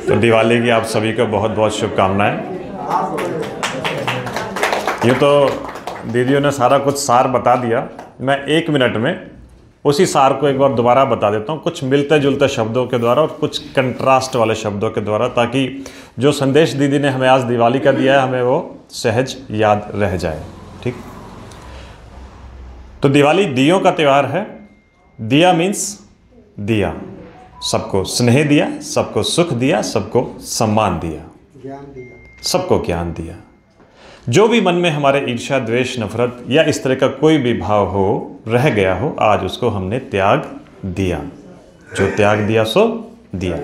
तो दिवाली की आप सभी को बहुत बहुत शुभकामनाएं। यूँ तो दीदियों ने सारा कुछ सार बता दिया, मैं 1 मिनट में उसी सार को एक बार दोबारा बता देता हूँ, कुछ मिलते जुलते शब्दों के द्वारा और कुछ कंट्रास्ट वाले शब्दों के द्वारा, ताकि जो संदेश दीदी ने हमें आज दिवाली का दिया है हमें वो सहज याद रह जाए। ठीक, तो दिवाली दियों का त्यौहार है। दिया मीन्स दिया, सबको स्नेह दिया, सबको सुख दिया, सबको सम्मान दिया, सबको ज्ञान दिया। जो भी मन में हमारे ईर्ष्या, द्वेष, नफरत या इस तरह का कोई भी भाव हो, रह गया हो, आज उसको हमने त्याग दिया। जो त्याग दिया सो दिया।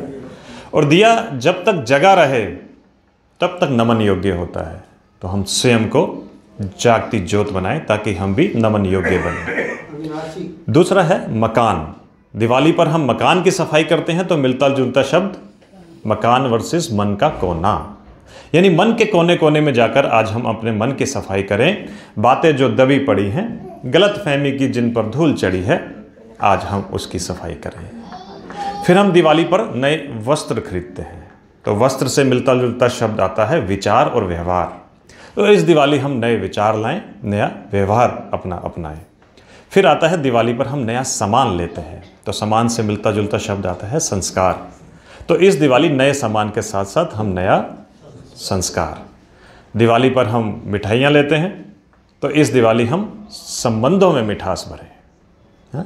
और दिया जब तक जगा रहे तब तक नमन योग्य होता है। तो हम स्वयं को जागती ज्योत बनाएं ताकि हम भी नमन योग्य बने। दूसरा है मकान। दिवाली पर हम मकान की सफाई करते हैं तो मिलता जुलता शब्द मकान वर्सेस मन का कोना, यानी मन के कोने कोने में जाकर आज हम अपने मन की सफाई करें। बातें जो दबी पड़ी हैं, गलत फहमी की जिन पर धूल चढ़ी है, आज हम उसकी सफाई करें। फिर हम दिवाली पर नए वस्त्र खरीदते हैं, तो वस्त्र से मिलता जुलता शब्द आता है विचार और व्यवहार। तो इस दिवाली हम नए विचार लाएं, नया व्यवहार अपनाएं। फिर आता है दिवाली पर हम नया सामान लेते हैं, तो सामान से मिलता जुलता शब्द आता है संस्कार। तो इस दिवाली नए सामान के साथ साथ हम नया संस्कार। दिवाली पर हम मिठाइयाँ लेते हैं, तो इस दिवाली हम संबंधों में मिठास भरें।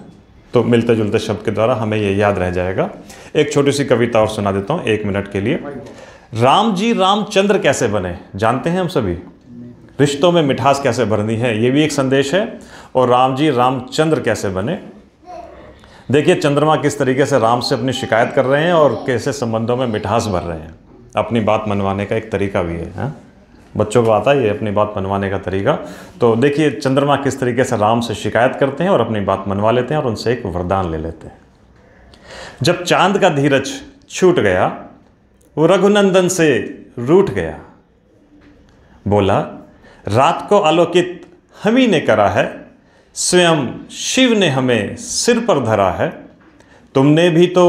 तो मिलते जुलते शब्द के द्वारा हमें ये याद रह जाएगा। एक छोटी सी कविता और सुना देता हूँ 1 मिनट के लिए। राम जी रामचंद्र कैसे बने, जानते हैं हम सभी। रिश्तों में मिठास कैसे भरनी है, ये भी एक संदेश है। और राम जी रामचंद्र कैसे बने। देखिए चंद्रमा किस तरीके से राम से अपनी शिकायत कर रहे हैं और कैसे संबंधों में मिठास भर रहे हैं। अपनी बात मनवाने का एक तरीका भी है, बच्चों को आता है ये अपनी बात मनवाने का तरीका। तो देखिए चंद्रमा किस तरीके से राम से शिकायत करते हैं और अपनी बात मनवा लेते हैं और उनसे एक वरदान ले लेते हैं। जब चांद का धीरज छूट गया, वो रघुनंदन से रूठ गया। बोला रात को आलोकित हम ही ने करा है, स्वयं शिव ने हमें सिर पर धरा है। तुमने भी तो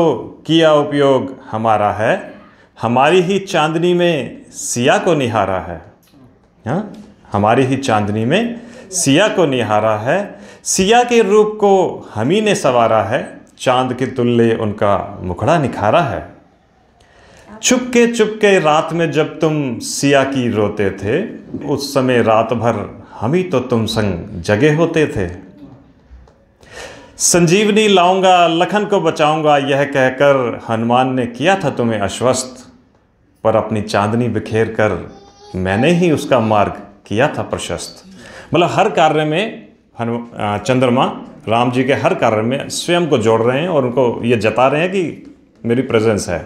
किया उपयोग हमारा है, हमारी ही चांदनी में सिया को निहारा है। हाँ, हमारी ही चांदनी में सिया को निहारा है। सिया के रूप को हम ही ने संवारा है, चांद के तुल्य उनका मुखड़ा निखारा है। चुपके रात में जब तुम सिया की रोते थे, उस समय रात भर हम ही तो तुम संग जगे होते थे। संजीवनी लाऊंगा लखन को बचाऊंगा, यह कहकर हनुमान ने किया था तुम्हें आश्वस्त। पर अपनी चांदनी बिखेर कर मैंने ही उसका मार्ग किया था प्रशस्त। मतलब हर कार्य में चंद्रमा राम जी के हर कार्य में स्वयं को जोड़ रहे हैं और उनको ये जता रहे हैं कि मेरी प्रेजेंस है।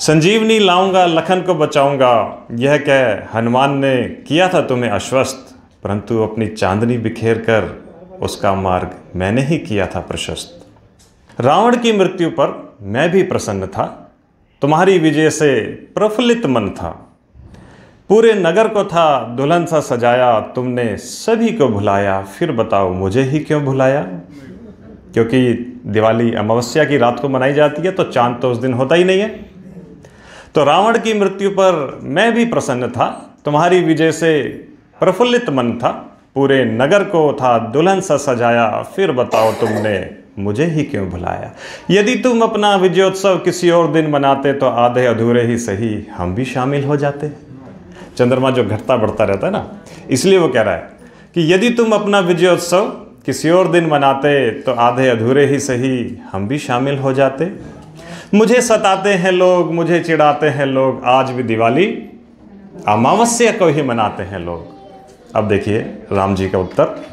संजीवनी लाऊंगा लखन को बचाऊंगा, यह कह हनुमान ने किया था तुम्हें आश्वस्त। परंतु अपनी चांदनी बिखेर कर उसका मार्ग मैंने ही किया था प्रशस्त। रावण की मृत्यु पर मैं भी प्रसन्न था, तुम्हारी विजय से प्रफुल्लित मन था। पूरे नगर को था दुल्हन सा सजाया, तुमने सभी को भुलाया, फिर बताओ मुझे ही क्यों भुलाया। क्योंकि दिवाली अमावस्या की रात को मनाई जाती है, तो चांद तो उस दिन होता ही नहीं है। तो रावण की मृत्यु पर मैं भी प्रसन्न था, तुम्हारी विजय से प्रफुल्लित मन था। पूरे नगर को था दुल्हन सा सजाया, फिर बताओ तुमने मुझे ही क्यों भुलाया। यदि तुम अपना विजयोत्सव किसी और दिन मनाते तो आधे अधूरे ही सही हम भी शामिल हो जाते। चंद्रमा जो घटता बढ़ता रहता है ना, इसलिए वो कह रहा है कि यदि तुम अपना विजयोत्सव किसी और दिन मनाते तो आधे अधूरे ही सही हम भी शामिल हो जाते। मुझे सताते हैं लोग, मुझे चिढ़ाते हैं लोग, आज भी दिवाली अमावस्या को ही मनाते हैं लोग। अब देखिए राम जी का उत्तर।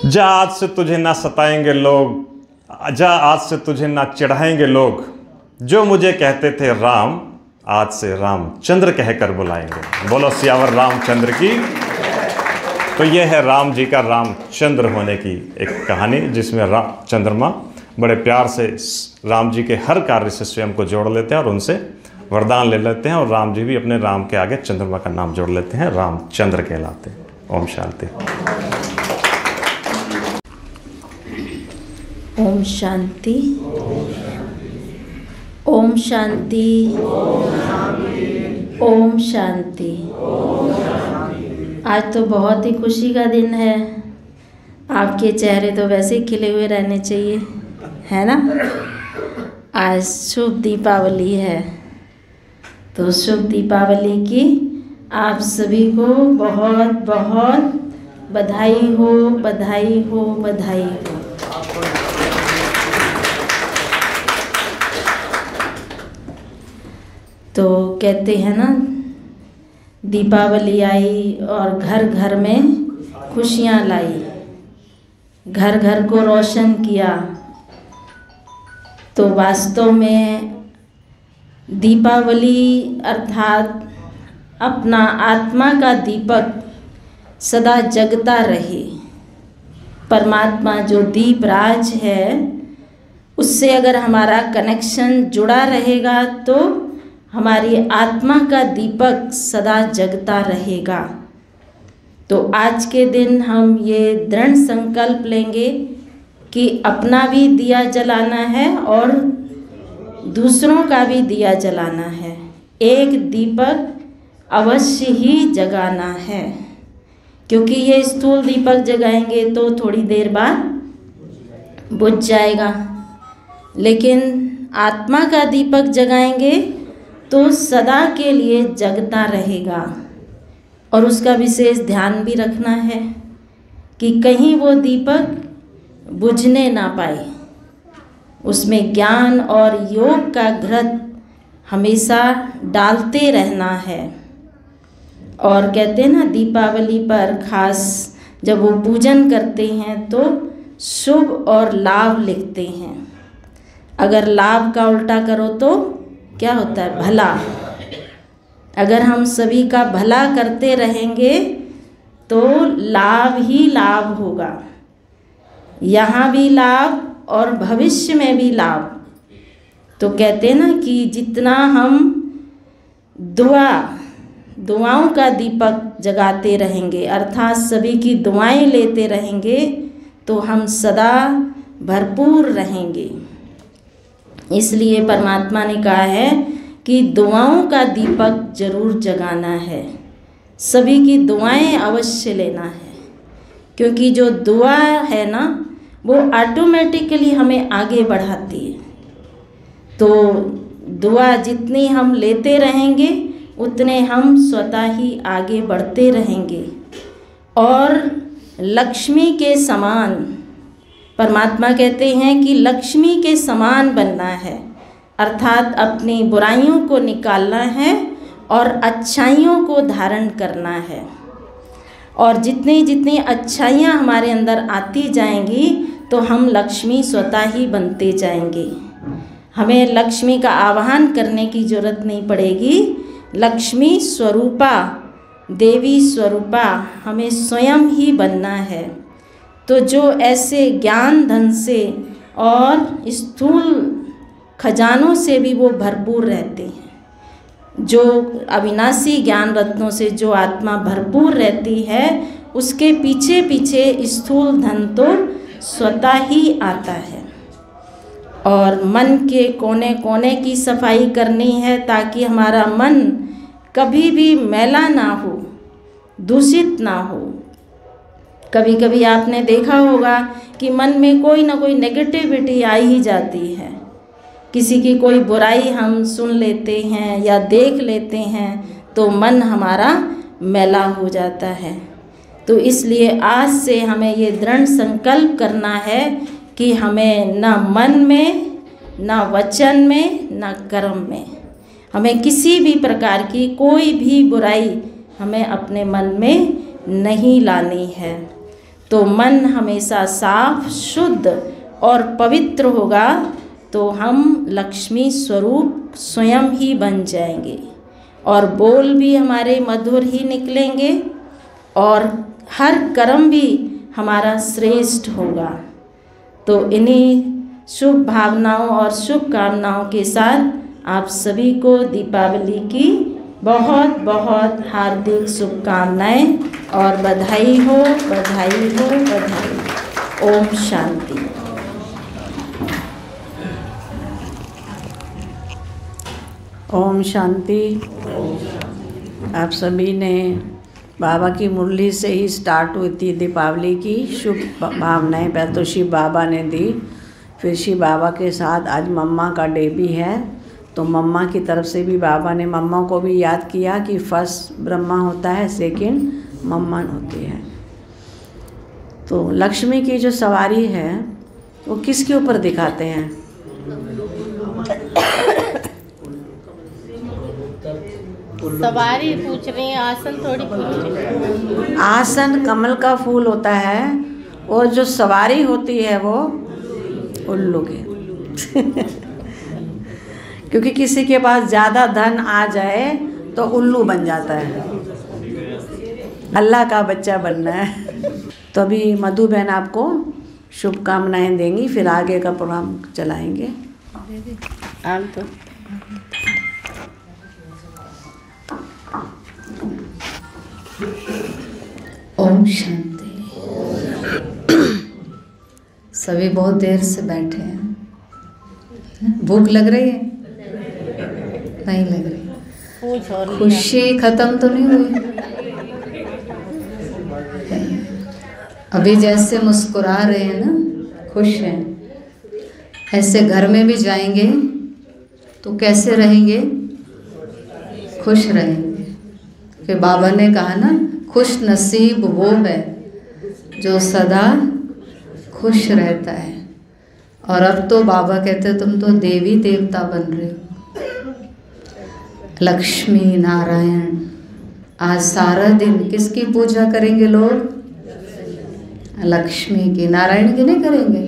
जा आज से तुझे ना सताएंगे लोग, जा आज से तुझे ना चिढ़ाएंगे लोग, जो मुझे कहते थे राम, आज से रामचंद्र कहकर बुलाएंगे। बोलो सियावर रामचंद्र की। तो यह है राम जी का रामचंद्र होने की एक कहानी, जिसमें चंद्रमा बड़े प्यार से राम जी के हर कार्य से स्वयं को जोड़ लेते हैं और उनसे वरदान ले लेते हैं। और राम जी भी अपने राम के आगे चंद्रमा का नाम जोड़ लेते हैं, रामचंद्र कहलाते हैं। ओम शांति। ओम शांति। ओम ओम शांति। ओम शांति। आज तो बहुत ही खुशी का दिन है। आपके चेहरे तो वैसे ही खिले हुए रहने चाहिए, है ना। आज शुभ दीपावली है, तो शुभ दीपावली की आप सभी को बहुत बहुत बधाई हो, बधाई हो, बधाई हो। तो कहते हैं ना, दीपावली आई और घर घर में खुशियाँ लाई, घर घर को रोशन किया। तो वास्तव में दीपावली अर्थात अपना आत्मा का दीपक सदा जगता रहे। परमात्मा जो दीप राज है, उससे अगर हमारा कनेक्शन जुड़ा रहेगा तो हमारी आत्मा का दीपक सदा जगता रहेगा। तो आज के दिन हम ये दृढ़ संकल्प लेंगे कि अपना भी दिया जलाना है और दूसरों का भी दिया जलाना है। एक दीपक अवश्य ही जगाना है, क्योंकि ये स्थूल दीपक जगाएंगे तो थोड़ी देर बाद बुझ जाएगा, लेकिन आत्मा का दीपक जगाएंगे तो सदा के लिए जगता रहेगा। और उसका विशेष ध्यान भी रखना है कि कहीं वो दीपक बुझने ना पाए। उसमें ज्ञान और योग का घृत हमेशा डालते रहना है। और कहते हैं ना, दीपावली पर खास जब वो पूजन करते हैं तो शुभ और लाभ लिखते हैं। अगर लाभ का उल्टा करो तो क्या होता है? भला। अगर हम सभी का भला करते रहेंगे तो लाभ ही लाभ होगा, यहाँ भी लाभ और भविष्य में भी लाभ। तो कहते हैं ना कि जितना हम दुआओं का दीपक जगाते रहेंगे, अर्थात सभी की दुआएं लेते रहेंगे, तो हम सदा भरपूर रहेंगे। इसलिए परमात्मा ने कहा है कि दुआओं का दीपक जरूर जगाना है, सभी की दुआएं अवश्य लेना है। क्योंकि जो दुआ है ना, वो ऑटोमेटिकली हमें आगे बढ़ाती है। तो दुआ जितनी हम लेते रहेंगे उतने हम स्वतः ही आगे बढ़ते रहेंगे। और लक्ष्मी के समान, परमात्मा कहते हैं कि लक्ष्मी के समान बनना है, अर्थात अपनी बुराइयों को निकालना है और अच्छाइयों को धारण करना है। और जितनी जितनी अच्छाइयाँ हमारे अंदर आती जाएंगी तो हम लक्ष्मी स्वतः ही बनते जाएंगे। हमें लक्ष्मी का आवाहन करने की जरूरत नहीं पड़ेगी। लक्ष्मी स्वरूपा, देवी स्वरूपा हमें स्वयं ही बनना है। तो जो ऐसे ज्ञान धन से और स्थूल खजानों से भी वो भरपूर रहते हैं, जो अविनाशी ज्ञान रत्नों से जो आत्मा भरपूर रहती है, उसके पीछे पीछे स्थूल धन तो स्वतः ही आता है। और मन के कोने कोने की सफाई करनी है, ताकि हमारा मन कभी भी मैला ना हो, दूषित ना हो। कभी कभी आपने देखा होगा कि मन में कोई ना कोई नेगेटिविटी आ ही जाती है। किसी की कोई बुराई हम सुन लेते हैं या देख लेते हैं तो मन हमारा मैला हो जाता है। तो इसलिए आज से हमें ये दृढ़ संकल्प करना है कि हमें ना मन में, ना वचन में, ना कर्म में, हमें किसी भी प्रकार की कोई भी बुराई हमें अपने मन में नहीं लानी है। तो मन हमेशा साफ, शुद्ध और पवित्र होगा तो हम लक्ष्मी स्वरूप स्वयं ही बन जाएंगे। और बोल भी हमारे मधुर ही निकलेंगे और हर कर्म भी हमारा श्रेष्ठ होगा। तो इन्हीं शुभ भावनाओं और शुभकामनाओं के साथ आप सभी को दीपावली की बहुत बहुत हार्दिक शुभकामनाएं और बधाई हो, बधाई हो, बधाई। ओम शांति। ओम शांति। आप सभी ने बाबा की मुरली से ही स्टार्ट हुई थी दीपावली की शुभ भावनाएं पहले तो शिव बाबा ने दी, फिर शिव बाबा के साथ आज मम्मा का डे भी है, तो मम्मा की तरफ से भी बाबा ने मम्मा को भी याद किया कि फर्स्ट ब्रह्मा होता है, सेकंड मम्मा होती है। तो लक्ष्मी की जो सवारी है वो किसके ऊपर दिखाते हैं? सवारी पूछ रही हैं, आसन थोड़ी पूछ रही हैं। आसन कमल का फूल होता है और जो सवारी होती है वो उल्लू की। क्योंकि किसी के पास ज़्यादा धन आ जाए तो उल्लू बन जाता है, अल्लाह का बच्चा बनना है। तो अभी मधु बहन आपको शुभकामनाएं देंगी, फिर आगे का प्रोग्राम चलाएंगे। तो ओम शांति। सभी बहुत देर से बैठे हैं, भूख लग रही है? नहीं लग रही। खुशी खत्म तो नहीं हुई? अभी जैसे मुस्कुरा रहे हैं ना, खुश हैं, ऐसे घर में भी जाएंगे तो कैसे रहेंगे? खुश रहेंगे। कि बाबा ने कहा ना, खुश नसीब वो है जो सदा खुश रहता है। और अब तो बाबा कहते तुम तो देवी देवता बन रहे हो। लक्ष्मी नारायण। आज सारा दिन किसकी पूजा करेंगे लोग? लक्ष्मी की। नारायण की नहीं करेंगे?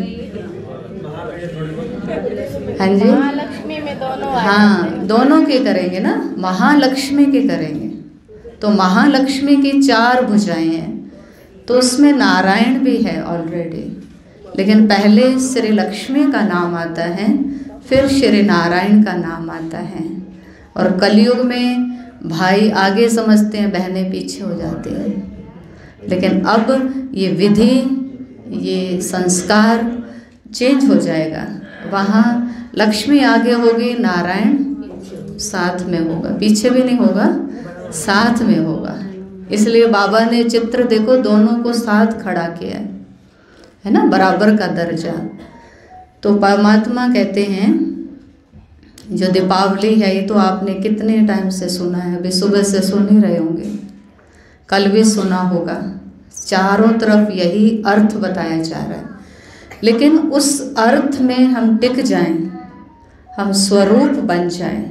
हाँ जी, महालक्ष्मी में दोनों। हाँ, दोनों के करेंगे ना, महालक्ष्मी के करेंगे। तो महालक्ष्मी की 4 भुजाएं हैं, तो उसमें नारायण भी है ऑलरेडी, लेकिन पहले श्री लक्ष्मी का नाम आता है, फिर श्री नारायण का नाम आता है। और कलयुग में भाई आगे समझते हैं, बहनें पीछे हो जाती हैं। लेकिन अब ये विधि, ये संस्कार चेंज हो जाएगा। वहाँ लक्ष्मी आगे होगी, नारायण साथ में होगा, पीछे भी नहीं होगा, साथ में होगा। इसलिए बाबा ने चित्र देखो दोनों को साथ खड़ा किया है ना, बराबर का दर्जा। तो परमात्मा कहते हैं, जो दीपावली है ये तो आपने कितने टाइम से सुना है, अभी सुबह से सुन ही रहे होंगे, कल भी सुना होगा। चारों तरफ यही अर्थ बताया जा रहा है, लेकिन उस अर्थ में हम टिक जाएं, हम स्वरूप बन जाएं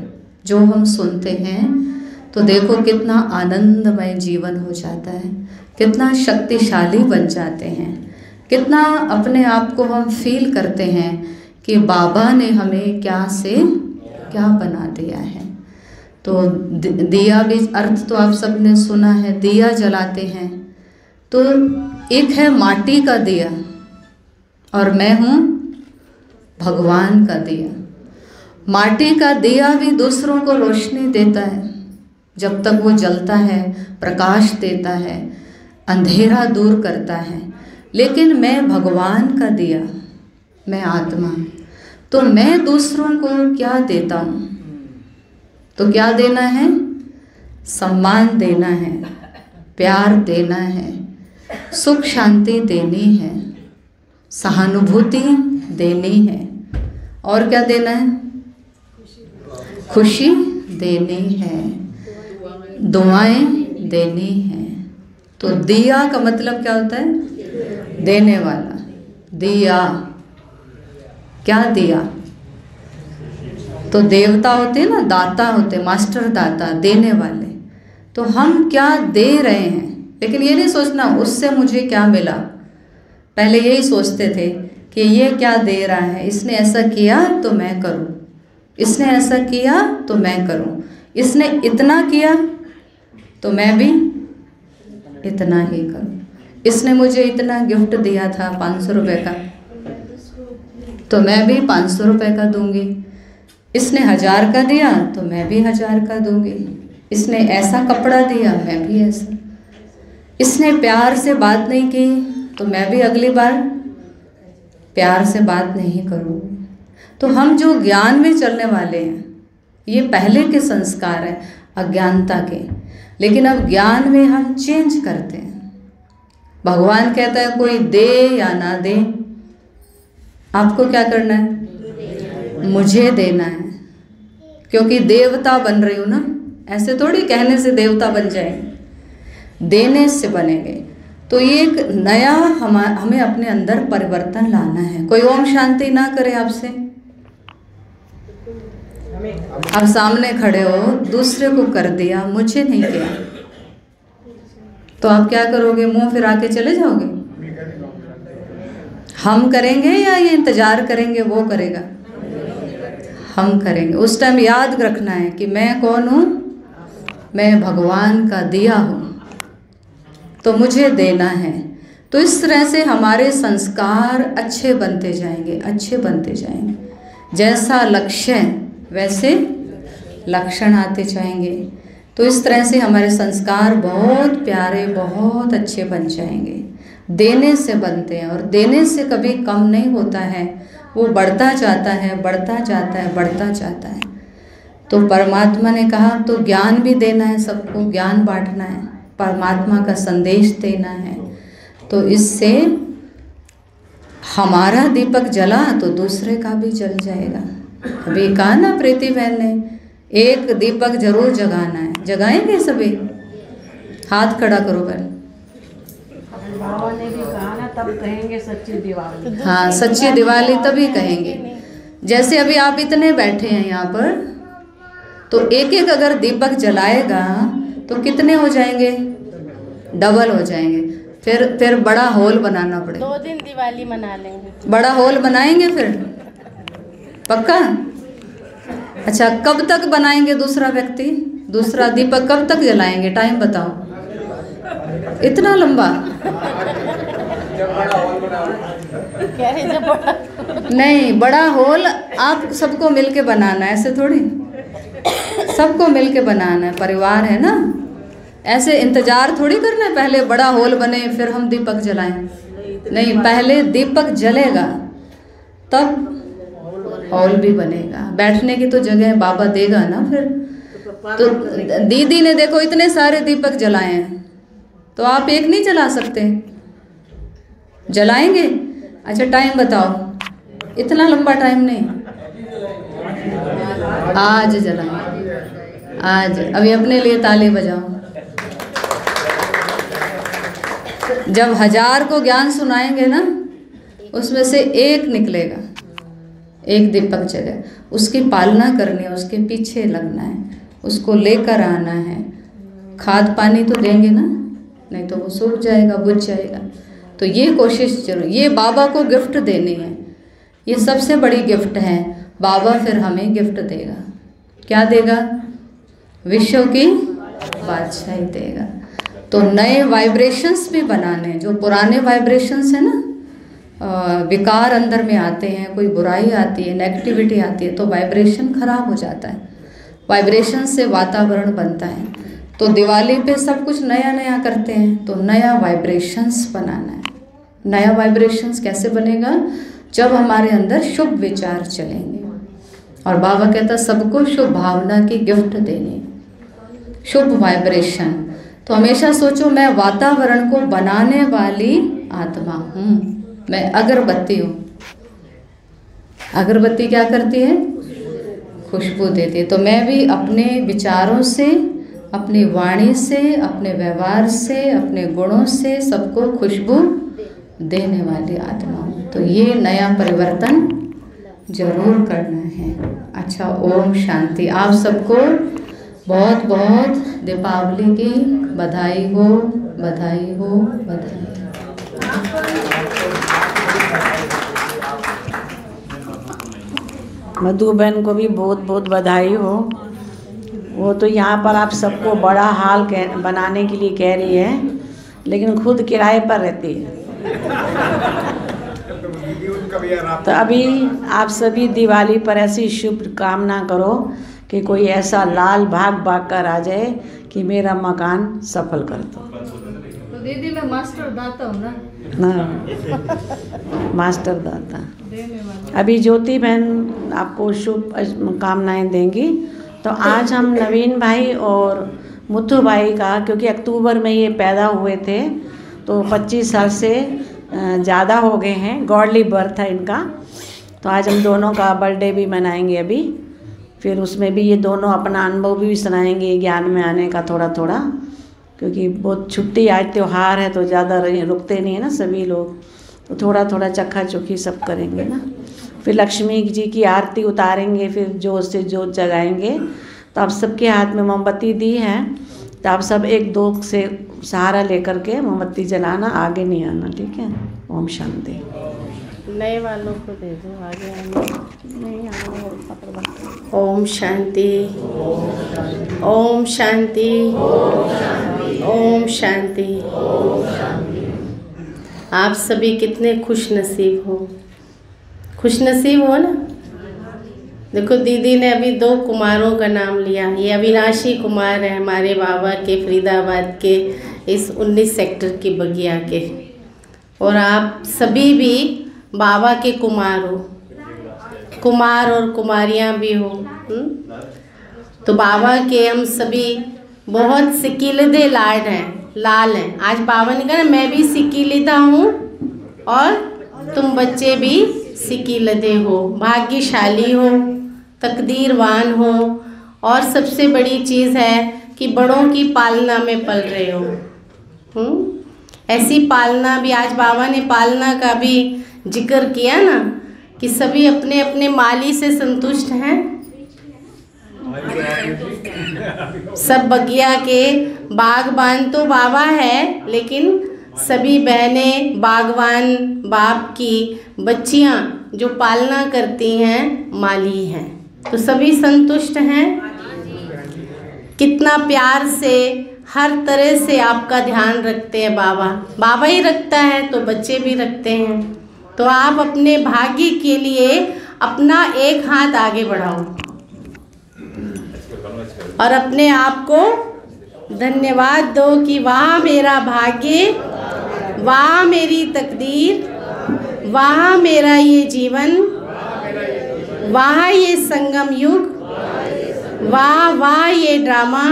जो हम सुनते हैं, तो देखो कितना आनंदमय जीवन हो जाता है, कितना शक्तिशाली बन जाते हैं, कितना अपने आप को हम फील करते हैं कि बाबा ने हमें क्या से क्या बना दिया है। तो दिया भी अर्थ तो आप सबने सुना है, दिया जलाते हैं तो एक है माटी का दिया और मैं हूँ भगवान का दिया। माटी का दिया भी दूसरों को रोशनी देता है, जब तक वो जलता है प्रकाश देता है, अंधेरा दूर करता है। लेकिन मैं भगवान का दिया, मैं आत्मा, तो मैं दूसरों को क्या देता हूँ? तो क्या देना है? सम्मान देना है, प्यार देना है, सुख शांति देनी है, सहानुभूति देनी है, और क्या देना है? खुशी देनी है, दुआएं देनी है। तो दिया का मतलब क्या होता है? देने वाला। दिया, क्या दिया? तो देवता होते हैं ना, दाता होते, मास्टर दाता, देने वाले। तो हम क्या दे रहे हैं, लेकिन ये नहीं सोचना उससे मुझे क्या मिला। पहले यही सोचते थे कि ये क्या दे रहा है, इसने ऐसा किया तो मैं करूं, इसने ऐसा किया तो मैं करूं, इसने इतना किया तो मैं भी इतना ही करूं, इसने मुझे इतना गिफ्ट दिया था 500 रुपये का तो मैं भी 500 रुपये का दूंगी, इसने 1000 का दिया तो मैं भी 1000 का दूंगी, इसने ऐसा कपड़ा दिया मैं भी ऐसा, इसने प्यार से बात नहीं की तो मैं भी अगली बार प्यार से बात नहीं करूँगी। तो हम जो ज्ञान में चलने वाले हैं, ये पहले के संस्कार हैं अज्ञानता के। लेकिन अब ज्ञान में हम चेंज करते हैं। भगवान कहता है कोई दे या ना दे, आपको क्या करना है? मुझे देना है, क्योंकि देवता बन रही हूँ ना। ऐसे थोड़ी कहने से देवता बन जाएंगे, देने से बनेंगे। तो ये एक नया हमें अपने अंदर परिवर्तन लाना है। कोई ओम शांति ना करे आपसे, आप सामने खड़े हो, दूसरे को कर दिया, मुझे नहीं किया, तो आप क्या करोगे? मुंह फिरा के चले जाओगे? हम करेंगे या ये इंतजार करेंगे वो करेगा? हम करेंगे। उस टाइम याद रखना है कि मैं कौन हूँ? मैं भगवान का दिया हूँ, तो मुझे देना है। तो इस तरह से हमारे संस्कार अच्छे बनते जाएंगे, अच्छे बनते जाएंगे। जैसा लक्ष्य वैसे लक्षण आते जाएंगे। तो इस तरह से हमारे संस्कार बहुत प्यारे, बहुत अच्छे बन जाएंगे। देने से बनते हैं, और देने से कभी कम नहीं होता है, वो बढ़ता जाता है, बढ़ता जाता है, बढ़ता जाता है। तो परमात्मा ने कहा तो ज्ञान भी देना है, सबको ज्ञान बांटना है, परमात्मा का संदेश देना है। तो इससे हमारा दीपक जला तो दूसरे का भी जल जाएगा। अभी कहा ना प्रीति बहन ने, एक दीपक जरूर जगाना है। जगाएंगे सभी? हाथ खड़ा करो बहन। बाबा ने भी कहा ना, तब कहेंगे सच्ची दिवाली। हाँ, सच्ची दिवाली तभी कहेंगे। जैसे अभी आप इतने बैठे हैं यहाँ पर, तो एक एक अगर दीपक जलाएगा तो कितने हो जाएंगे? डबल हो जाएंगे। फिर बड़ा हॉल बनाना पड़ेगा। 2 दिन दिवाली मना लेंगे। बड़ा हॉल बनाएंगे फिर, पक्का? अच्छा, कब तक बनाएंगे? दूसरा व्यक्ति, दूसरा दीपक कब तक जलाएंगे? टाइम बताओ। इतना लंबा? नहीं, बड़ा हॉल आप सबको मिलके बनाना है, ऐसे थोड़ी। सबको मिलके बनाना है, परिवार है ना। ऐसे इंतजार थोड़ी करना है पहले बड़ा हॉल बने फिर हम दीपक जलाएं। नहीं, पहले दीपक जलेगा तब हॉल भी बनेगा। बैठने की तो जगह बाबा देगा ना फिर। तो दीदी ने देखो इतने सारे दीपक जलाए हैं, तो आप एक नहीं जला सकते? जलाएंगे? अच्छा, टाइम बताओ। इतना लंबा टाइम नहीं, आज जलाएंगे। आज अभी अपने लिए ताली बजाओ। जब 1000 को ज्ञान सुनाएंगे ना, उसमें से एक निकलेगा, एक दीपक जले, उसकी पालना करनी है, उसके पीछे लगना है, उसको लेकर आना है। खाद पानी तो देंगे ना, नहीं तो वो सूख जाएगा, बुझ जाएगा। तो ये कोशिश जरूर, ये बाबा को गिफ्ट देनी है। ये सबसे बड़ी गिफ्ट है। बाबा फिर हमें गिफ्ट देगा। क्या देगा? विश्व की बादशाही देगा। तो नए वाइब्रेशंस भी बनाने, जो पुराने वाइब्रेशंस है ना, विकार अंदर में आते हैं, कोई बुराई आती है, नेगेटिविटी आती है, तो वाइब्रेशन खराब हो जाता है। वाइब्रेशन से वातावरण बनता है। तो दिवाली पे सब कुछ नया नया करते हैं, तो नया वाइब्रेशंस बनाना है। नया वाइब्रेशंस कैसे बनेगा? जब हमारे अंदर शुभ विचार चलेंगे। और बाबा कहता सबको शुभ भावना की गिफ्ट देनी, शुभ वाइब्रेशन। तो हमेशा सोचो मैं वातावरण को बनाने वाली आत्मा हूँ, मैं अगरबत्ती हूँ। अगरबत्ती क्या करती है? खुशबू देती है। तो मैं भी अपने विचारों से, अपनी वाणी से, अपने व्यवहार से, अपने गुणों से सबको खुशबू देने वाली आत्मा हूँ। तो ये नया परिवर्तन जरूर करना है। अच्छा, ओम शांति। आप सबको बहुत बहुत दीपावली की बधाई हो, बधाई हो, बधाई हो। मधु बहन को भी बहुत बहुत बधाई हो। वो तो यहाँ पर आप सबको बड़ा हाल बनाने के लिए कह रही है, लेकिन खुद किराए पर रहती है। तो अभी आप सभी दिवाली पर ऐसी शुभ कामना करो कि कोई ऐसा लाल भाग भाग कर आ जाए कि मेरा मकान सफल कर दो। तो दीदी मैं मास्टर दाता हूँ ना। हाँ, मास्टर दाता। अभी ज्योति बहन आपको शुभ कामनाएं देंगी, तो आज हम नवीन भाई और मुथु भाई का, क्योंकि अक्टूबर में ये पैदा हुए थे तो 25 साल से ज़्यादा हो गए हैं, गॉडली बर्थ है इनका, तो आज हम दोनों का बर्थडे भी मनाएंगे अभी। फिर उसमें भी ये दोनों अपना अनुभव भी सुनाएंगे ज्ञान में आने का थोड़ा थोड़ा, क्योंकि बहुत छुट्टी आज त्यौहार है तो ज़्यादा रुकते नहीं है ना सभी लोग, तो थोड़ा थोड़ा चक्खा चुखी सब करेंगे ना। फिर लक्ष्मी जी की आरती उतारेंगे, फिर जोत से जोत जगाएंगे। तो आप सबके हाथ में मोमबत्ती दी है, तो आप सब एक दो से सहारा लेकर के मोमबत्ती जलाना, आगे नहीं आना, ठीक है। ओम शांति। नए वालों को दे दो, आगे आने नहीं आना। ओम शांति, ओम शांति, ओम शांति। आप सभी कितने खुश नसीब हो, खुश नसीब हो ना। देखो दीदी ने अभी 2 कुमारों का नाम लिया, ये अविनाशी कुमार है हमारे बाबा के फरीदाबाद के इस 19 सेक्टर की बगिया के, और आप सभी भी बाबा के कुमार हो, कुमार और कुमारियाँ भी हो। तो बाबा के हम सभी बहुत सिकीलदे लाड हैं, लाल हैं। आज बाबा ने कहा ना, मैं भी सिकीलिदा हूँ और तुम बच्चे भी सिकीलदे हो, भाग्यशाली हो, तकदीरवान हो, और सबसे बड़ी चीज़ है कि बड़ों की पालना में पल रहे हो। ऐसी पालना भी, आज बाबा ने पालना का भी जिक्र किया ना, कि सभी अपने अपने माली से संतुष्ट हैं। सब बगिया के बागबान तो बाबा है, लेकिन सभी बहनें बागवान बाप की बच्चियां जो पालना करती हैं माली हैं। तो सभी संतुष्ट हैं। कितना प्यार से हर तरह से आपका ध्यान रखते हैं बाबा, बाबा ही रखता है तो बच्चे भी रखते हैं। तो आप अपने भाग्य के लिए अपना एक हाथ आगे बढ़ाओ और अपने आप को धन्यवाद दो कि वाह मेरा भाग्य, वाह मेरी तकदीर, वाह मेरा ये जीवन, वाह ये संगम युग, वाह वाह ये ड्रामा,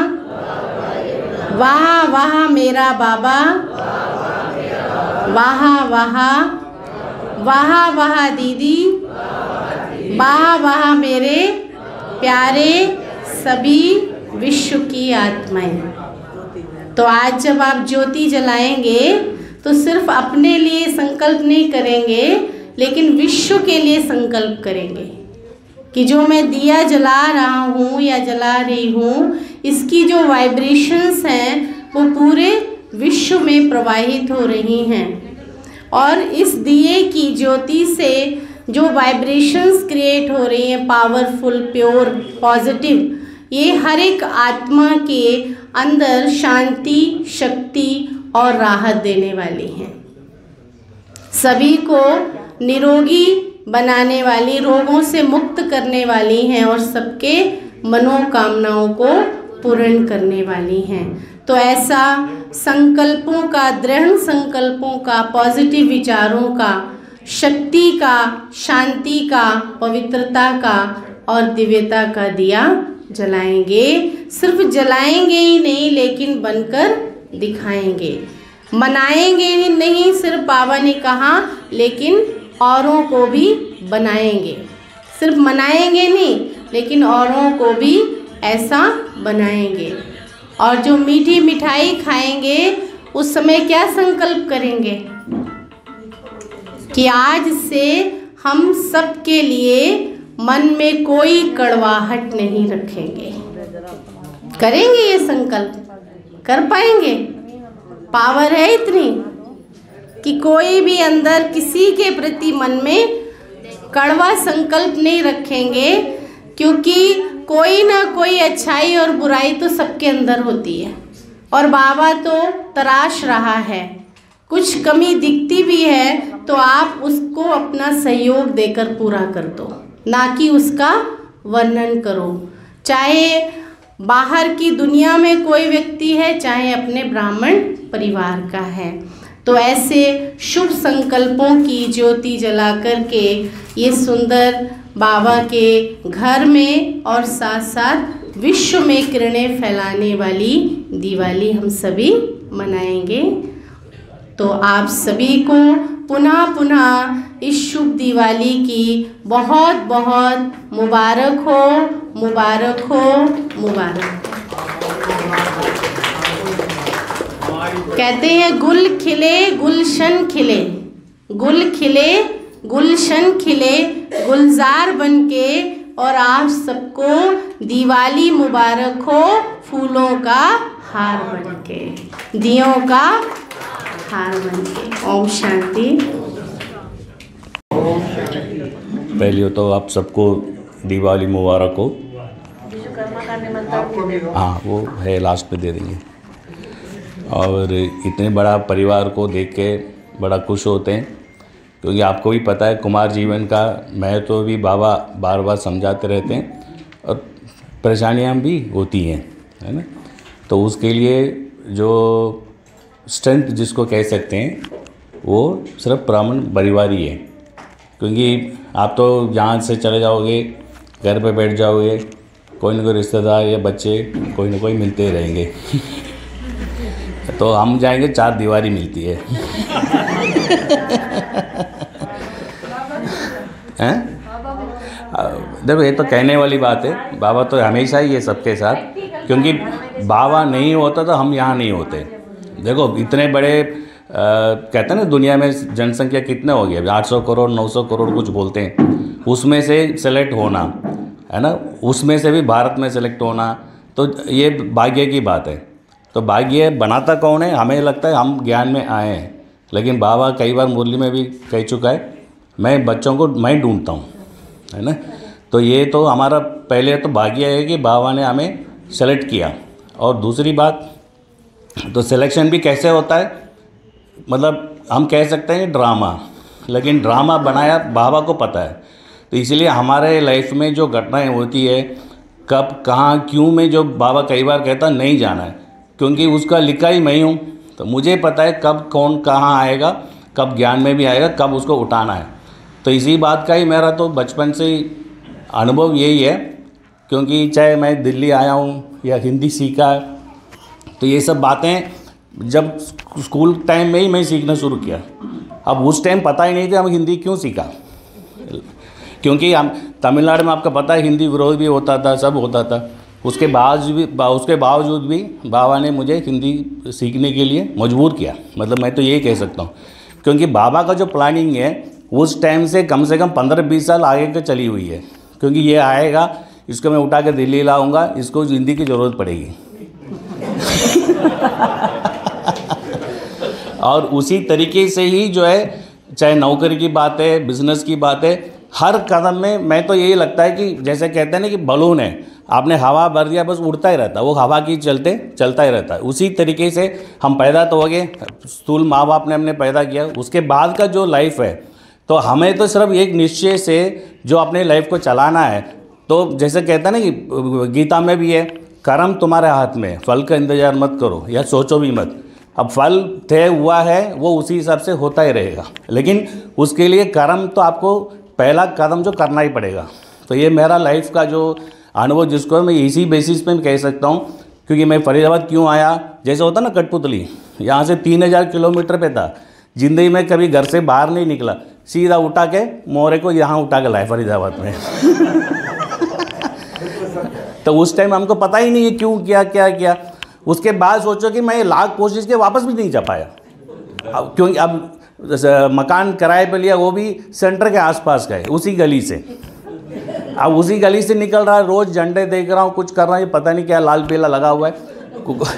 वाह वाह मेरा बाबा, वाह वाह, वाह वाह दीदी, वाह वाह मेरे प्यारे सभी विश्व की आत्माएं। तो आज जब आप ज्योति जलाएंगे तो सिर्फ अपने लिए संकल्प नहीं करेंगे, लेकिन विश्व के लिए संकल्प करेंगे कि जो मैं दिया जला रहा हूँ या जला रही हूँ, इसकी जो वाइब्रेशंस हैं वो पूरे विश्व में प्रवाहित हो रही हैं, और इस दिए की ज्योति से जो वाइब्रेशंस क्रिएट हो रही हैं, पावरफुल, प्योर, पॉजिटिव, ये हर एक आत्मा के अंदर शांति, शक्ति और राहत देने वाली हैं। सभी को निरोगी बनाने वाली, रोगों से मुक्त करने वाली हैं, और सबके मनोकामनाओं को पूर्ण करने वाली हैं। तो ऐसा संकल्पों का, दृढ़ संकल्पों का, पॉजिटिव विचारों का, शक्ति का, शांति का, पवित्रता का और दिव्यता का दिया जलाएंगे। सिर्फ जलाएंगे ही नहीं, लेकिन बनकर दिखाएंगे। मनाएंगे ही नहीं, सिर्फ बाबा ने कहा, लेकिन औरों को भी बनाएंगे। सिर्फ मनाएंगे नहीं, लेकिन औरों को भी ऐसा बनाएंगे। और जो मीठी मिठाई खाएंगे उस समय क्या संकल्प करेंगे कि आज से हम सब के लिए मन में कोई कड़वाहट नहीं रखेंगे। करेंगे ये संकल्प? कर पाएंगे? पावर है इतनी कि कोई भी अंदर किसी के प्रति मन में कड़वा संकल्प नहीं रखेंगे, क्योंकि कोई ना कोई अच्छाई और बुराई तो सबके अंदर होती है, और बाबा तो तराश रहा है। कुछ कमी दिखती भी है तो आप उसको अपना सहयोग देकर पूरा कर दो, ना कि उसका वर्णन करो। चाहे बाहर की दुनिया में कोई व्यक्ति है, चाहे अपने ब्राह्मण परिवार का है। तो ऐसे शुभ संकल्पों की ज्योति जला करके ये सुंदर बाबा के घर में और साथ साथ विश्व में किरणें फैलाने वाली दिवाली हम सभी मनाएंगे। तो आप सभी को पुनः पुनः इस शुभ दिवाली की बहुत बहुत मुबारक हो, मुबारक हो, मुबारक। कहते हैं गुल खिले गुलशन खिले, गुल खिले गुलशन खिले, गुलजार बनके, और आप सबको दिवाली मुबारक हो, फूलों का हार बनके, दियों का हार बनके। ओम शांति। पहले तो आप सबको दिवाली मुबारक हो। हाँ, वो है लास्ट में दे देंगे। और इतने बड़ा परिवार को देख के बड़ा खुश होते हैं, क्योंकि आपको भी पता है कुमार जीवन का महत्व तो भी बाबा बार बार समझाते रहते हैं, और परेशानियाँ भी होती हैं, है ना। तो उसके लिए जो स्ट्रेंथ जिसको कह सकते हैं वो सिर्फ ब्राह्मण परिवार ही है, क्योंकि आप तो यहाँ से चले जाओगे, घर पे बैठ जाओगे, कोई ना कोई रिश्तेदार या बच्चे कोई ना कोई मिलते रहेंगे। तो हम जाएंगे, चार दीवारी मिलती है। हैं? देखो, ये तो कहने वाली बात है, बाबा तो हमेशा ही है सबके साथ, क्योंकि बाबा नहीं होता तो हम यहाँ नहीं होते। देखो, इतने बड़े कहते हैं ना, दुनिया में जनसंख्या कितने हो गए, 800 करोड़ 900 करोड़ कुछ बोलते हैं, उसमें से सेलेक्ट होना, है ना, उसमें से भी भारत में सेलेक्ट होना, तो ये भाग्य की बात है। तो भाग्य बनाता कौन है? हमें लगता है हम ज्ञान में आए हैं, लेकिन बाबा कई बार मुरली में भी कह चुका है, मैं बच्चों को मैं ढूंढता हूँ, है ना। तो ये तो हमारा पहले तो भाग्य है कि बाबा ने हमें सेलेक्ट किया। और दूसरी बात, तो सिलेक्शन भी कैसे होता है, मतलब हम कह सकते हैं ड्रामा, लेकिन ड्रामा बनाया बाबा को पता है। तो इसलिए हमारे लाइफ में जो घटनाएं होती है, कब कहाँ क्यों में, जो बाबा कई बार कहता नहीं जाना है, क्योंकि उसका लिखा ही मैं हूँ, तो मुझे पता है कब कौन कहाँ आएगा, कब ज्ञान में भी आएगा, कब उसको उठाना है। तो इसी बात का ही मेरा तो बचपन से ही अनुभव यही है, क्योंकि चाहे मैं दिल्ली आया हूँ या हिंदी सीखा, तो ये सब बातें जब स्कूल टाइम में ही मैं सीखना शुरू किया। अब उस टाइम पता ही नहीं था हम हिंदी क्यों सीखा, क्योंकि हम तमिलनाडु में आपका पता है हिंदी विरोध भी होता था, सब होता था। उसके बावजूद भी बाबा ने मुझे हिंदी सीखने के लिए मजबूर किया, मतलब मैं तो यही कह सकता हूँ, क्योंकि बाबा का जो प्लानिंग है उस टाइम से कम 15-20 साल आगे का चली हुई है, क्योंकि ये आएगा, इसको मैं उठा के दिल्ली लाऊंगा, इसको हिंदी की ज़रूरत पड़ेगी। और उसी तरीके से ही जो है, चाहे नौकरी की बात है, बिजनेस की बात है, हर कदम में मैं तो यही लगता है कि जैसे कहते हैं ना कि बलून है, आपने हवा भर दिया, बस उड़ता ही रहता है, वो हवा की चलते चलता ही रहता है। उसी तरीके से हम पैदा तो हो गए, स्थूल माँ बाप ने हमने पैदा किया, उसके बाद का जो लाइफ है, तो हमें तो सिर्फ एक निश्चय से जो अपने लाइफ को चलाना है। तो जैसे कहते हैं ना कि गीता में भी है, कर्म तुम्हारे हाथ में, फल का इंतजार मत करो या सोचो भी मत। अब फल तय हुआ है, वो उसी हिसाब से होता ही रहेगा, लेकिन उसके लिए कर्म तो आपको पहला कदम जो करना ही पड़ेगा। तो ये मेरा लाइफ का जो अनुभव, जिसको मैं इसी बेसिस पे कह सकता हूँ, क्योंकि मैं फरीदाबाद क्यों आया, जैसे होता ना कठपुतली, यहाँ से 3000 किलोमीटर पे था, ज़िंदगी में कभी घर से बाहर नहीं निकला, सीधा उठा के मोरे को यहाँ उठा के लाए फरीदाबाद में। तो उस टाइम हमको पता ही नहीं है क्यों क्या किया। उसके बाद सोचो कि मैं लाख कोशिश के वापस भी नहीं जा पाया, क्योंकि अब मकान किराए पे लिया, वो भी सेंटर के आसपास का है, उसी गली से। अब उसी गली से निकल रहा है, रोज़ झंडे देख रहा हूँ, कुछ कर रहा है, पता नहीं क्या लाल पीला लगा हुआ है।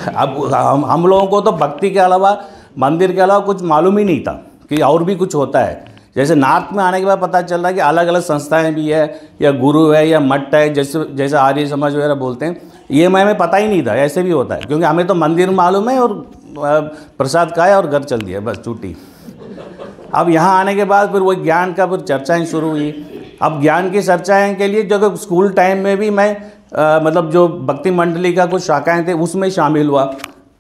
अब हम लोगों को तो भक्ति के अलावा, मंदिर के अलावा कुछ मालूम ही नहीं था कि और भी कुछ होता है। जैसे नॉर्थ में आने के बाद पता चल रहा है कि अलग अलग संस्थाएं भी है, या गुरु है, या मठ है, जैसे आर्य समाज वगैरह बोलते हैं, ये हमें पता ही नहीं था ऐसे भी होता है, क्योंकि हमें तो मंदिर मालूम है और प्रसाद खाया और घर चल दिया, बस छुट्टी। अब यहाँ आने के बाद फिर वो ज्ञान का फिर चर्चाएँ शुरू हुई। अब ज्ञान की चर्चाएँ के लिए जो स्कूल टाइम में भी मैं मतलब जो भक्ति मंडली का कुछ शाखाएँ थे उसमें शामिल हुआ,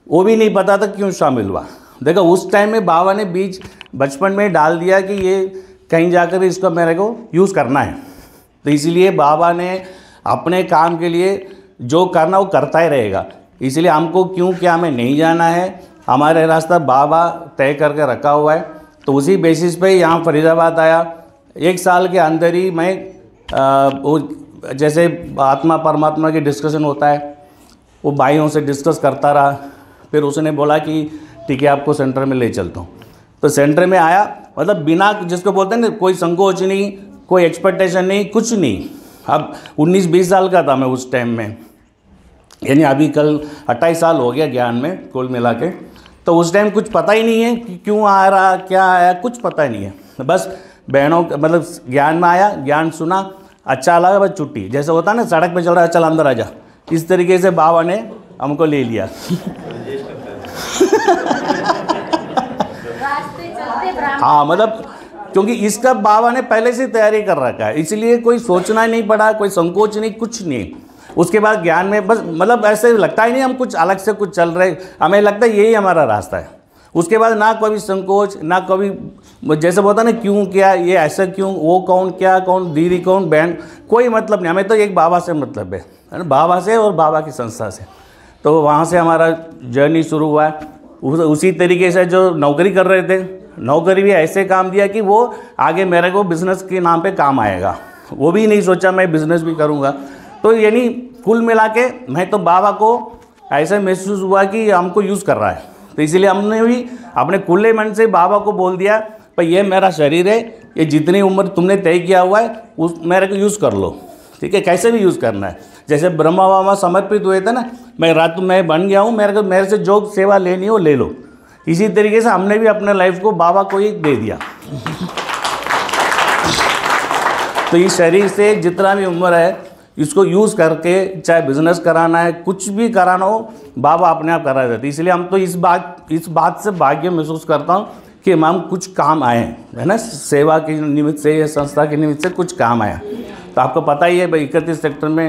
वो भी नहीं पता था क्यों शामिल हुआ। देखो उस टाइम में बाबा ने बीज बचपन में डाल दिया कि ये कहीं जाकर इसको मेरे को यूज़ करना है। तो इसीलिए बाबा ने अपने काम के लिए जो करना वो करता ही रहेगा। इसलिए हमको क्यों क्या में नहीं जाना है, हमारे रास्ता बाबा तय करके रखा हुआ है। तो उसी बेसिस पे यहाँ फरीदाबाद आया। 1 साल के अंदर ही मैं वो जैसे आत्मा परमात्मा की डिस्कशन होता है, वो भाइयों से डिस्कस करता रहा। फिर उसने बोला कि ठीक है आपको सेंटर में ले चलता हूँ। तो सेंटर में आया, मतलब बिना, जिसको बोलते हैं ना, कोई संकोच नहीं, कोई एक्सपेक्टेशन नहीं, कुछ नहीं। अब 19-20 साल का था मैं उस टाइम में, यानी अभी कल 28 साल हो गया ज्ञान में कुल मिला के। तो उस टाइम कुछ पता ही नहीं है कि क्यों आ रहा, क्या आया, कुछ पता ही नहीं है। बस बहनों मतलब ज्ञान में आया, ज्ञान सुना, अच्छा लगा, बस छुट्टी। जैसे होता है ना सड़क पे चल रहा है, चल अंदर आ जा, इस तरीके से बाबा ने हमको ले लिया। हाँ, मतलब क्योंकि इसका बाबा ने पहले से तैयारी कर रखा है, इसलिए कोई सोचना ही नहीं पड़ा, कोई संकोच नहीं, कुछ नहीं। उसके बाद ज्ञान में बस मतलब ऐसे लगता ही नहीं हम कुछ अलग से कुछ चल रहे, हमें लगता है यही हमारा रास्ता है। उसके बाद ना कभी संकोच, ना कभी जैसे बोलता ना क्यों क्या, ये ऐसा क्यों, वो कौन, क्या कौन, दीदी कौन, बहन, कोई मतलब नहीं। हमें तो एक बाबा से मतलब है ना, बाबा से और बाबा की संस्था से। तो वहाँ से हमारा जर्नी शुरू हुआ है। उसी तरीके से जो नौकरी कर रहे थे, नौकरी भी ऐसे काम दिया कि वो आगे मेरे को बिज़नेस के नाम पे काम आएगा। वो भी नहीं सोचा मैं बिज़नेस भी करूँगा। तो यानी कुल मिला के मैं तो बाबा को ऐसा महसूस हुआ कि हमको यूज़ कर रहा है। तो इसीलिए हमने भी अपने खुले मन से बाबा को बोल दिया, भाई ये मेरा शरीर है, ये जितनी उम्र तुमने तय किया हुआ है उस मेरे को यूज़ कर लो, ठीक है, कैसे भी यूज़ करना है। जैसे ब्रह्मा बाबा समर्पित हुए थे ना, मैं रात में बन गया हूँ, मेरे से जो सेवा लेनी हो ले लो। इसी तरीके से हमने भी अपने लाइफ को बाबा को ही दे दिया। तो इस शरीर से जितना भी उम्र है इसको यूज़ करके, चाहे बिजनेस कराना है, कुछ भी कराना हो, बाबा अपने आप करा देते। इसलिए हम तो इस बात से भाग्य महसूस करता हूँ कि हम कुछ काम आए हैं, है ना, सेवा के निमित्त से या संस्था के निमित्त से कुछ काम आया। तो आपको पता ही है भाई 31 सेक्टर में,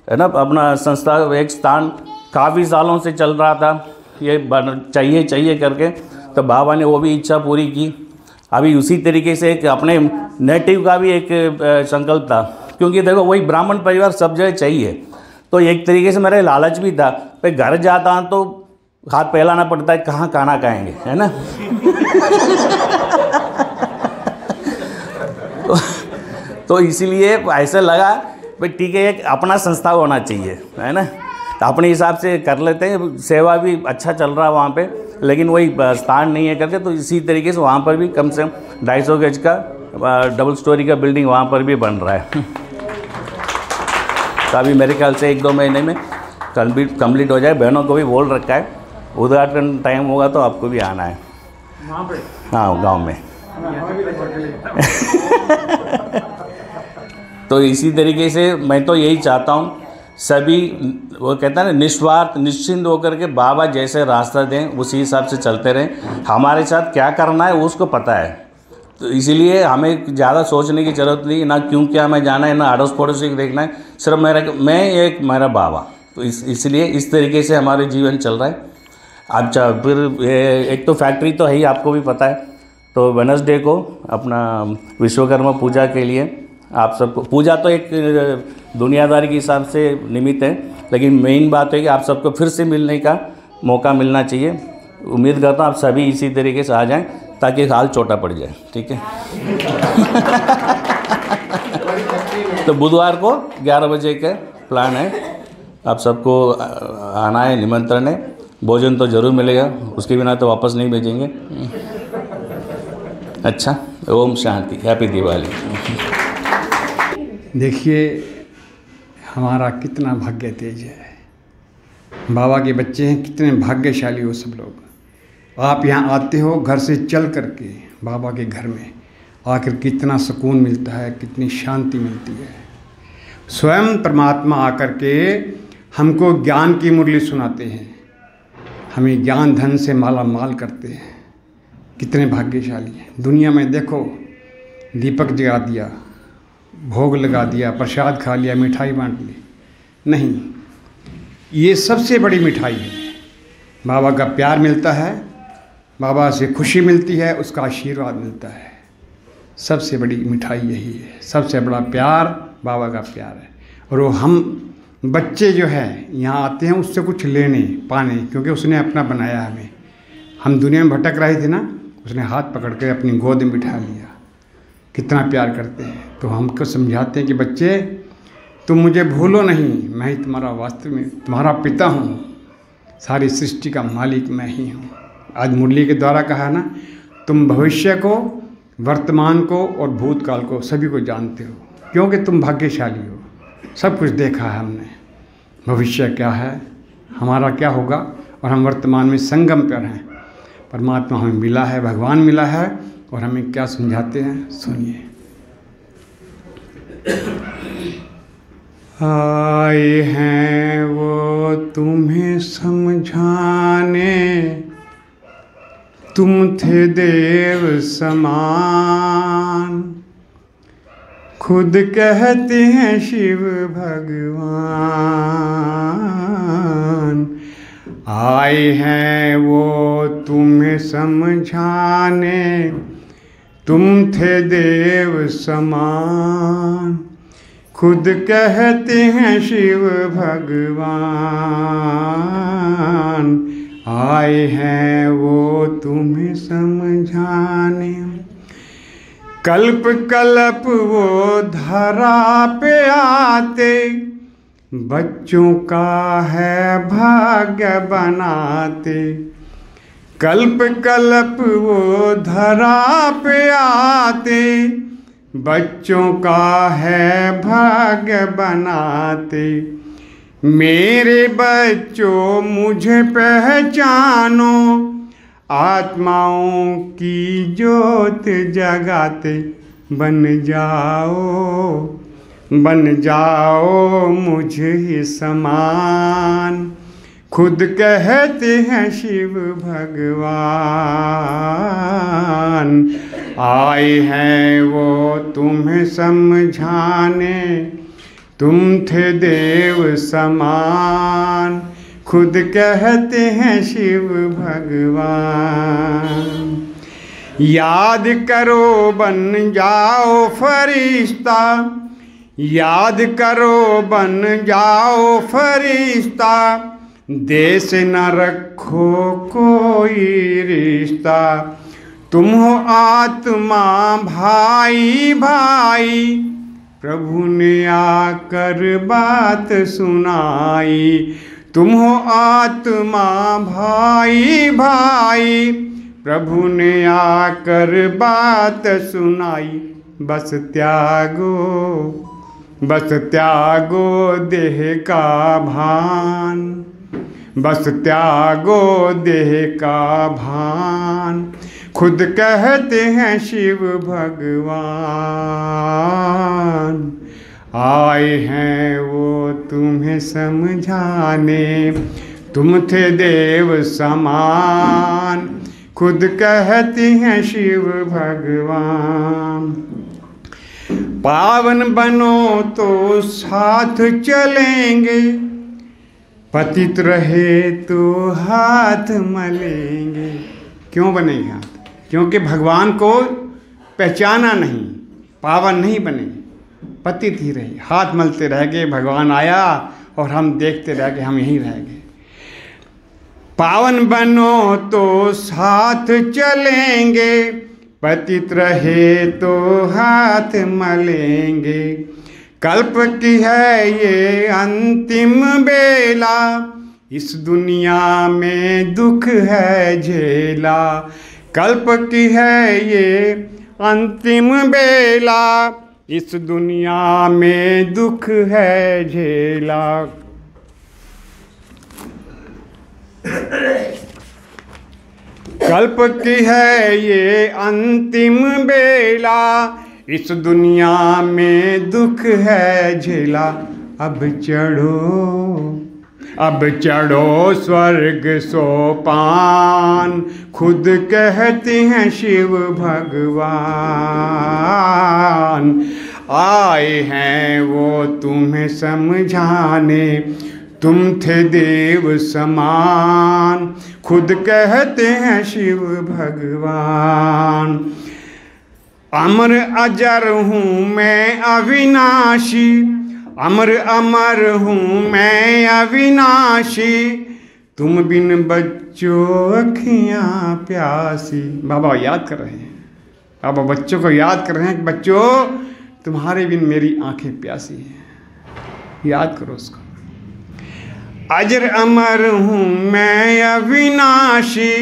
है ना, अपना संस्था एक स्थान काफ़ी सालों से चल रहा था, ये चाहिए करके। तो बाबा ने वो भी इच्छा पूरी की। अभी उसी तरीके से एक अपने नेटिव का भी एक संकल्प था, क्योंकि देखो वही ब्राह्मण परिवार सब जगह चाहिए। तो एक तरीके से मेरा लालच भी था, भाई घर जाता हूँ तो हाथ फैलाना पड़ता है, कहाँ खाना खाएंगे, है ना। तो इसीलिए ऐसा लगा भाई ठीक है, एक अपना संस्था होना चाहिए, है ना। तो अपने हिसाब से कर लेते हैं, सेवा भी अच्छा चल रहा है वहाँ पे, लेकिन वही स्थान नहीं है करके। तो इसी तरीके से वहाँ पर भी कम से कम 250 गज का डबल स्टोरी का बिल्डिंग वहाँ पर भी बन रहा है। तो अभी मेरे ख्याल से 1-2 महीने में कंप्लीट हो जाए। बहनों को भी बोल रखा है, उद्घाटन टाइम होगा तो आपको भी आना है वहाँ पे। हाँ, गांव में। तो इसी तरीके से मैं तो यही चाहता हूँ, सभी वो कहता है ना, निस्वार्थ निश्चिंत होकर के बाबा जैसे रास्ता दें उसी हिसाब से चलते रहें। हमारे साथ क्या करना है उसको पता है, तो इसीलिए हमें ज़्यादा सोचने की ज़रूरत नहीं, ना क्यों क्या में जाना है, ना अड़ोस पड़ोसी को देखना है, सिर्फ मेरा बाबा। तो इसलिए इस तरीके से हमारे जीवन चल रहा है। अच्छा, फिर एक तो फैक्ट्री तो है ही, आपको भी पता है। तो वेडनेसडे को अपना विश्वकर्मा पूजा के लिए आप सबको, पूजा तो एक दुनियादारी के हिसाब से निमित्त है, लेकिन मेन बात है कि आप सबको फिर से मिलने का मौका मिलना चाहिए। उम्मीद करता हूँ आप सभी इसी तरीके से आ जाएं ताकि हाल छोटा पड़ जाए, ठीक है। तो बुधवार को 11 बजे का प्लान है, आप सबको आना है, निमंत्रण है। भोजन तो ज़रूर मिलेगा, उसके बिना तो वापस नहीं भेजेंगे। अच्छा, ओम शांति, हैप्पी दिवाली। देखिए हमारा कितना भाग्य तेज है, बाबा के बच्चे हैं, कितने भाग्यशाली हो सब लोग। आप यहाँ आते हो घर से चल करके बाबा के घर में आकर कितना सुकून मिलता है, कितनी शांति मिलती है। स्वयं परमात्मा आकर के हमको ज्ञान की मुरली सुनाते हैं, हमें ज्ञान धन से माला माल करते हैं। कितने भाग्यशाली हैं। दुनिया में देखो, दीपक जगा दिया, भोग लगा दिया, प्रसाद खा लिया, मिठाई बांट ली, नहीं, ये सबसे बड़ी मिठाई है। बाबा का प्यार मिलता है, बाबा से खुशी मिलती है, उसका आशीर्वाद मिलता है। सबसे बड़ी मिठाई यही है, सबसे बड़ा प्यार बाबा का प्यार है। और वो हम बच्चे जो है यहाँ आते हैं उससे कुछ लेने पाने, क्योंकि उसने अपना बनाया हमें। हम दुनिया में भटक रहे थे ना, उसने हाथ पकड़ के अपनी गोद में बिठा लिया। कितना प्यार करते हैं। तो हमको समझाते हैं कि बच्चे तुम मुझे भूलो नहीं, मैं ही तुम्हारा वास्तव में तुम्हारा पिता हूँ, सारी सृष्टि का मालिक मैं ही हूँ। आज मुरली के द्वारा कहा ना, तुम भविष्य को, वर्तमान को और भूतकाल को सभी को जानते हो, क्योंकि तुम भाग्यशाली हो। सब कुछ देखा है हमने, भविष्य क्या है, हमारा क्या होगा, और हम वर्तमान में संगम पर हैं। परमात्मा हमें मिला है, भगवान मिला है, और हमें क्या समझाते हैं, सुनिए। आए हैं वो तुम्हें समझाने, तुम थे देव समान, खुद कहते हैं शिव भगवान। आए हैं वो तुम्हें समझाने, तुम थे देव समान, खुद कहते हैं शिव भगवान। आए हैं वो तुम्हें समझाने, कल्प कल्प वो धरा पे आते, बच्चों का है भाग्य बनाते। कल्प कल्प वो धरा पे आते, बच्चों का है भाग्य बनाते। मेरे बच्चों मुझे पहचानो, आत्माओं की ज्योत जगाते। बन जाओ मुझे ही समान, खुद कहते हैं शिव भगवान। आए हैं वो तुम्हें समझाने, तुम थे देव समान, खुद कहते हैं शिव भगवान। याद करो बन जाओ फरिश्ता, याद करो बन जाओ फरिश्ता, देश न रखो कोई रिश्ता। तुम हो आत्मा भाई भाई, प्रभु ने आकर बात सुनाई। तुम हो आत्मा भाई भाई, प्रभु ने आकर बात सुनाई। बस त्यागो देह का भान, बस त्यागो देह का भान, खुद कहते हैं शिव भगवान। आए हैं वो तुम्हें समझाने, तुम थे देव समान, खुद कहते हैं शिव भगवान। पावन बनो तो साथ चलेंगे, पतित रहे तो हाथ मलेंगे। क्यों बनेंगे हाथ? क्योंकि भगवान को पहचाना नहीं, पावन नहीं बने, पतित ही रहे, हाथ मलते रह गए। भगवान आया और हम देखते रह गए, हम यहीं रह गए। पावन बनो तो साथ चलेंगे, पतित रहे तो हाथ मलेंगे। कल्प की है ये अंतिम बेला, इस दुनिया में दुख है झेला। कल्प की है ये अंतिम बेला, इस दुनिया में दुख है झेला। कल्प की है ये अंतिम बेला, इस दुनिया में दुख है झेला। अब चढ़ो स्वर्ग सोपान, खुद कहते हैं शिव भगवान। आए हैं वो तुम्हें समझाने, तुम थे देव समान, खुद कहते हैं शिव भगवान। अमर अजर हूँ मैं अविनाशी, अमर अमर हूँ मैं अविनाशी, तुम बिन बच्चों अखियाँ प्यासी। बाबा याद कर रहे हैं, बाबा बच्चों को याद कर रहे हैं कि बच्चों तुम्हारे बिन मेरी आंखें प्यासी हैं। याद करो उसको। अजर अमर हूँ मैं अविनाशी,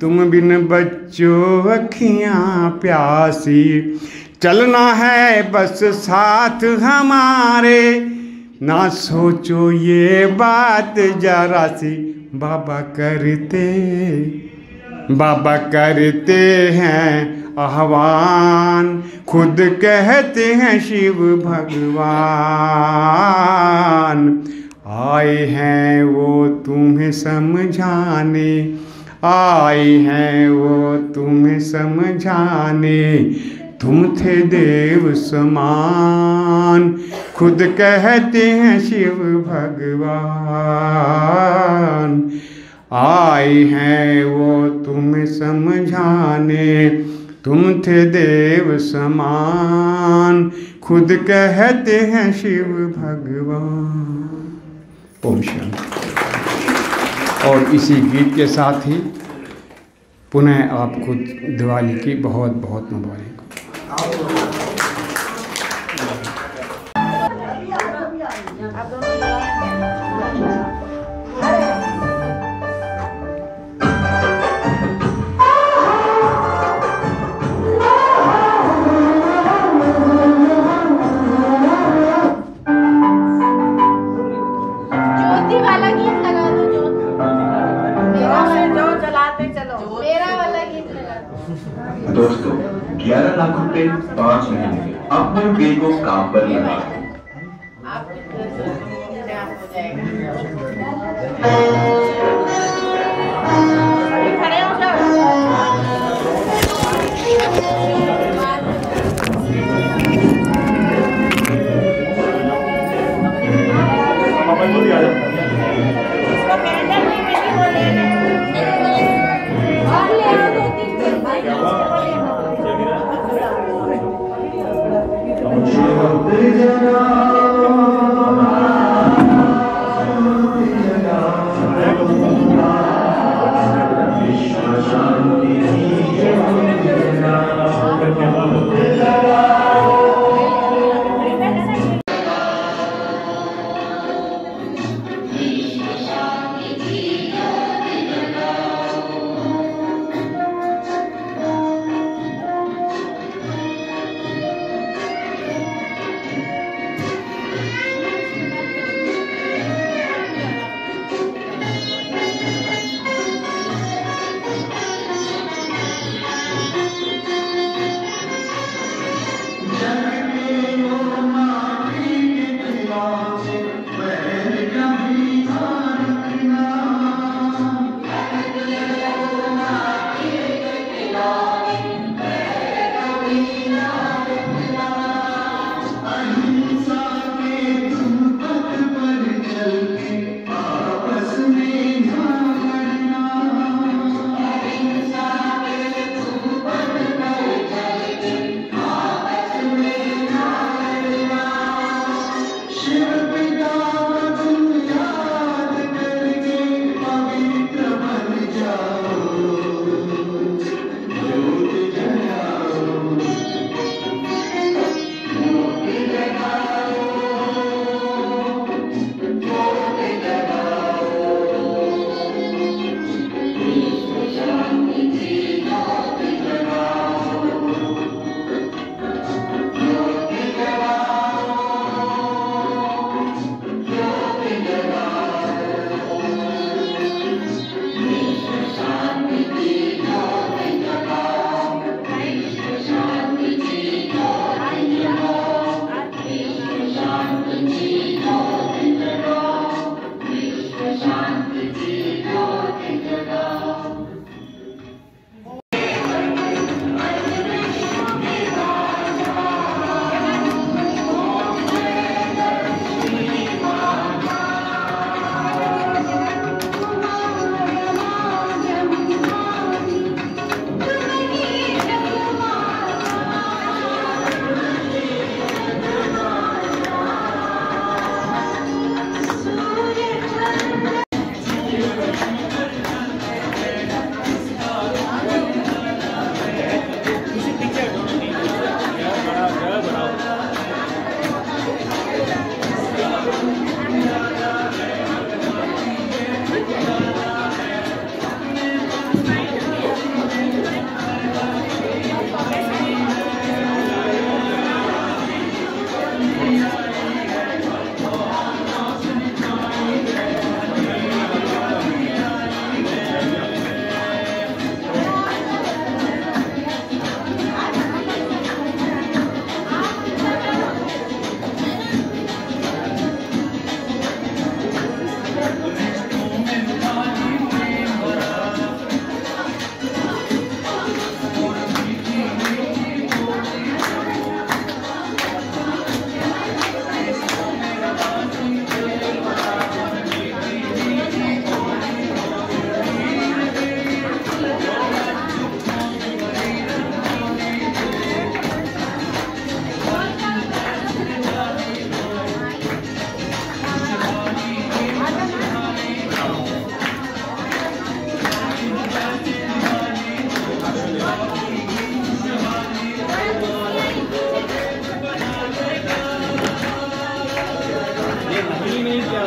तुम बिन बच्चों अखियाँ प्यासी। चलना है बस साथ हमारे, ना सोचो ये बात जरा सी। बाबा करते हैं आह्वान, खुद कहते हैं शिव भगवान। आए हैं वो तुम्हें समझाने, आए हैं वो तुम्हें समझाने। तुम थे देव समान, खुद कहते हैं शिव भगवान। आए हैं वो तुम्हें समझाने, तुम थे देव समान, खुद कहते हैं शिव भगवान। ओम शांति। और इसी गीत के साथ ही पुनः आपको दिवाली की बहुत बहुत मुबारक। दोस्तों 11 लाख रुपए 5 महीने में अपने बिल को काम पर लगा।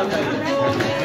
बताइए।